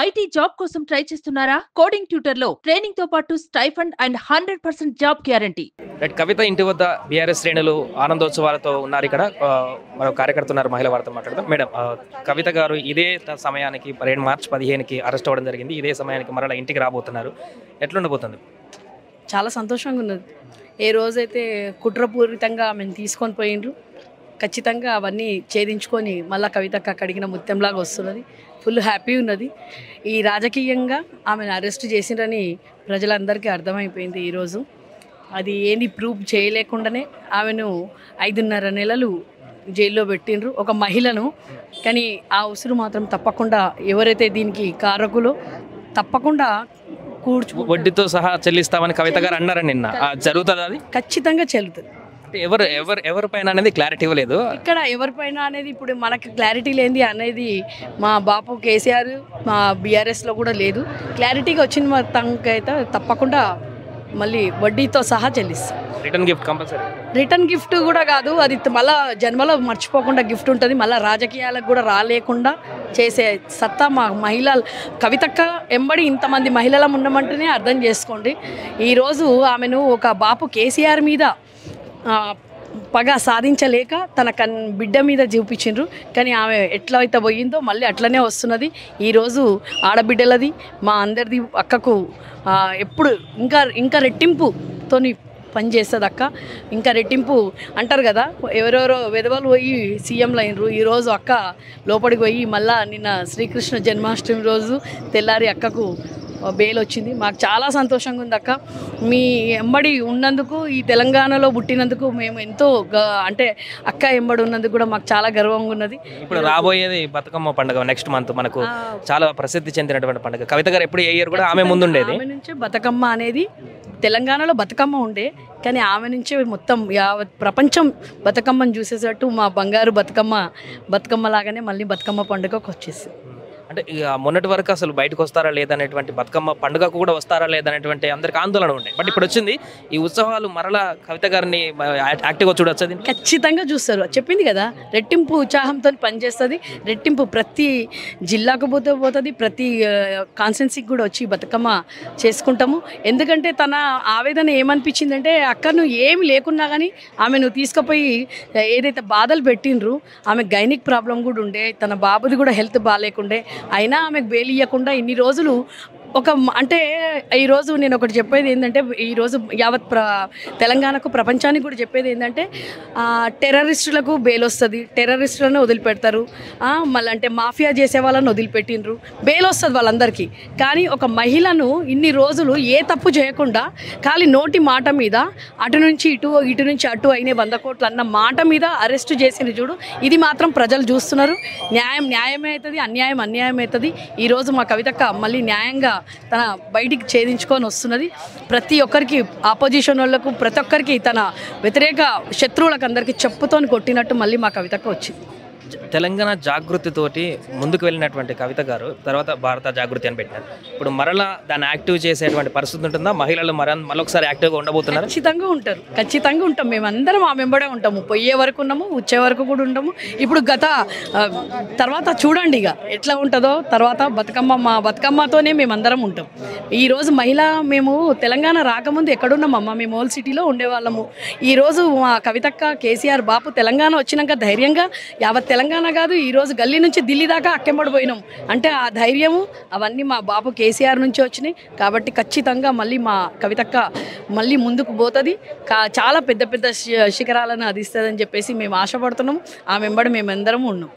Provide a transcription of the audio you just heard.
IT job కోసం try చేస్తున్నారా? Coding ట్యూటర్లో ట్రైనింగ్ తో పాటు stipend and 100% job guarantee. Right, Kavitha ఇంటి వద్ద బీఆర్ఎస్ శ్రేణులు ఆనందోత్సవాలతో ఉన్నారు. ఇక్కడ మరో కార్యకర్త ఉన్నారు, మహిళ వారితో మాట్లాడదాం. మేడం, కవిత గారు ఇదే సమయానికి మార్చి 15కి అరెస్ట్ అవ్వడం జరిగింది. ఇదే సమయానికి మరలా ఇంటికి రాబోతున్నారు. ఎట్లుండబోతుంది? చాలా సంతోషంగా ఉన్నది. ఏ రోజైతే కుట్రపూరితంగా ఆమెను తీసుకొని పోయిండ్రు, ఖచ్చితంగా అవన్నీ ఛేదించుకొని మళ్ళీ కవితక్క కడిగిన ముత్యంలాగా వస్తున్నది. ఫుల్ హ్యాపీ ఉన్నది. ఈ రాజకీయంగా ఆమెను అరెస్ట్ చేసిండ్రని ప్రజలందరికీ అర్థమైపోయింది ఈరోజు. అది ఏంది ప్రూఫ్ చేయలేకుండానే ఆమెను 5.5 నెలలు జైల్లో పెట్టిండ్రు, ఒక మహిళను. కానీ ఆ ఉసురు మాత్రం తప్పకుండా ఎవరైతే దీనికి కారకులో తప్పకుండా వడ్డీతో సహా చెల్లిస్తామని కవిత గారు అన్నారని నిన్న. జరుగుతుంది అది? ఖచ్చితంగా చెల్లుతుంది. ఎవరిపైన అనేది క్లారిటీ ఇవ్వలేదు. ఇక్కడ ఎవరిపైన అనేది ఇప్పుడు మనకి క్లారిటీ లేనిది అనేది మా బాపు కేసీఆర్ మా బీఆర్ఎస్లో కూడా లేదు. క్లారిటీగా వచ్చిన మొత్తానికి అయితే తప్పకుండా మళ్ళీ వడ్డీతో సహా చెల్లిస్తాం. Return gift compulsory. Return gift కూడా కాదు, అది మళ్ళీ జన్మలో మర్చిపోకుండా గిఫ్ట్ ఉంటుంది. మళ్ళీ రాజకీయాలకు కూడా రాలేకుండా చేసే సత్తా మా మహిళలు. కవితక్క ఎంబడి ఇంతమంది మహిళలం ఉండమంటేనే అర్థం చేసుకోండి. ఈరోజు ఆమెను ఒక బాపు కేసీఆర్ మీద పగ సాధించలేక తన బిడ్డ మీద చూపించిండ్రు. కానీ ఆమె ఎట్లా అయితే పోయిందో మళ్ళీ అట్లనే వస్తున్నది. ఈరోజు ఆడబిడ్డలది మా అందరిది అక్కకు ఎప్పుడు ఇంకా ఇంకా రెట్టింపుతోని పనిచేస్తుంది అక్క. ఇంకా రెట్టింపు అంటారు కదా, ఎవరెవరో విధవలు పోయి సీఎంలు అయినరు. ఈరోజు అక్క లోపలికి పోయి మళ్ళా నిన్న శ్రీకృష్ణ జన్మాష్టమి రోజు తెల్లారి అక్కకు బెయిల్ వచ్చింది. మాకు చాలా సంతోషంగా ఉంది అక్క. మీ ఎంబడి ఉన్నందుకు, ఈ తెలంగాణలో పుట్టినందుకు మేము ఎంతో అంటే అక్క ఎంబడి ఉన్నందుకు కూడా మాకు చాలా గర్వంగా ఉన్నది. ఇప్పుడు రాబోయేది బతుకమ్మ పండుగ నెక్స్ట్ మంత్, మనకు చాలా ప్రసిద్ధి చెందినటువంటి పండుగ. కవిత గారు ఎప్పుడు ఏ ఇయర్ కూడా ఆమె ముందుండేది. ఆమె నుంచే బతుకమ్మ అనేది తెలంగాణలో బతుకమ్మ ఉండే, కానీ ఆమె నుంచే మొత్తం యావత్ ప్రపంచం బతుకమ్మను చూసేటట్టు మా బంగారు బతుకమ్మ లాగానే మళ్ళీ బతుకమ్మ పండుగకు వచ్చేసింది. అంటే ఇక మొన్నటి వరకు అసలు బయటకు వస్తారా లేదనేటువంటి, బతుకమ్మ పండుగకు కూడా వస్తారా లేదనేటువంటి అందరికి ఆందోళన ఉండే. బట్ ఇప్పుడు వచ్చింది ఈ ఉత్సవాలు, మరలా కవిత గారిని యాక్టివ్గా చూడొచ్చు. ఖచ్చితంగా చూస్తారు. చెప్పింది కదా, రెట్టింపు ఉత్సాహంతో పనిచేస్తుంది. రెట్టింపు ప్రతి జిల్లాకు పోతుంది, ప్రతి కాన్స్టిట్యున్సీకి కూడా వచ్చి బతుకమ్మ చేసుకుంటాము. ఎందుకంటే తన ఆవేదన ఏమనిపించిందంటే, అక్కను ఏమి లేకున్నా కానీ ఆమెను తీసుకుపోయి ఏదైతే బాధలు పెట్టిండ్రు, ఆమె గైనిక్ ప్రాబ్లం కూడా ఉండే, తన బాబుది కూడా హెల్త్ బాగాలేకుండే, అయినా ఆమెకు బెయిల్ ఇవ్వకుండా ఇన్ని రోజులు అంటే ఈరోజు నేను ఒకటి చెప్పేది ఏంటంటే, ఈరోజు యావత్ తెలంగాణకు ప్రపంచానికి కూడా చెప్పేది ఏంటంటే, టెర్రరిస్టులకు బెయిల్ వస్తుంది, టెర్రరిస్టులను వదిలిపెడతారు. మళ్ళీ అంటే మాఫియా చేసే వాళ్ళని వదిలిపెట్టిండ్రు, బెయిల్ వస్తుంది వాళ్ళందరికీ. కానీ ఒక మహిళను ఇన్ని రోజులు ఏ తప్పు చేయకుండా ఖాళీ నోటి మాట మీద అటు నుంచి ఇటు నుంచి అటు అయిన 100 కోట్లు అన్న మాట మీద అరెస్ట్ చేసింది చూడు. ఇది మాత్రం ప్రజలు చూస్తున్నారు. న్యాయమే అవుతుంది, అన్యాయం అవుతుంది. ఈరోజు మా కవితక్క మళ్ళీ న్యాయంగా తన బయటికి ఛేదించుకొని వస్తున్నది. ప్రతి ఒక్కరికి, ఆపోజిషన్ వాళ్ళకు, ప్రతి ఒక్కరికి, తన వ్యతిరేక శత్రువులకు అందరికీ చెప్పుతోని కొట్టినట్టు మళ్ళీ మా కవితక్క వచ్చింది. తెలంగాణ జాగృతితోటి ముందుకు వెళ్ళినటువంటి కవిత గారు తర్వాత భారత జాగృతి అని పెట్టారు. ఇప్పుడు మరలా దాన్ని యాక్టివ్ చేసేటువంటి పరిస్థితి ఉంటుందా? మహిళలు మరొకసారి యాక్టివ్గా ఉండబోతున్నారు? ఖచ్చితంగా ఉంటారు, ఖచ్చితంగా ఉంటాం. మేమందరం ఆ వెంబడే ఉంటాము. పోయే వరకు ఉన్నాము, వచ్చే వరకు కూడా ఉంటాము. ఇప్పుడు తర్వాత చూడండి ఇక ఎట్లా ఉంటుందో. తర్వాత మా బతుకమ్మతోనే మేమందరం ఉంటాం. ఈరోజు మేము తెలంగాణ రాకముందు ఎక్కడున్నామమ్మా? మేము ఓల్డ్ సిటీలో ఉండేవాళ్ళము. ఈరోజు మా కవితక్క, కేసీఆర్ బాపు తెలంగాణ వచ్చినాక ధైర్యంగా యావత్ తెలంగాణ కాదు, ఈరోజు గల్లీ నుంచి ఢిల్లీ దాకా అక్కెంబడిపోయినాం. అంటే ఆ ధైర్యము అవన్నీ మా బాపు కేసీఆర్ నుంచి వచ్చినాయి. కాబట్టి ఖచ్చితంగా మళ్ళీ మా కవితక్క మళ్ళీ ముందుకు పోతుంది, చాలా పెద్ద పెద్ద శిఖరాలను అదిస్తుందని చెప్పేసి మేము ఆశపడుతున్నాము. ఆ వెంబడి మేమందరం ఉన్నాం.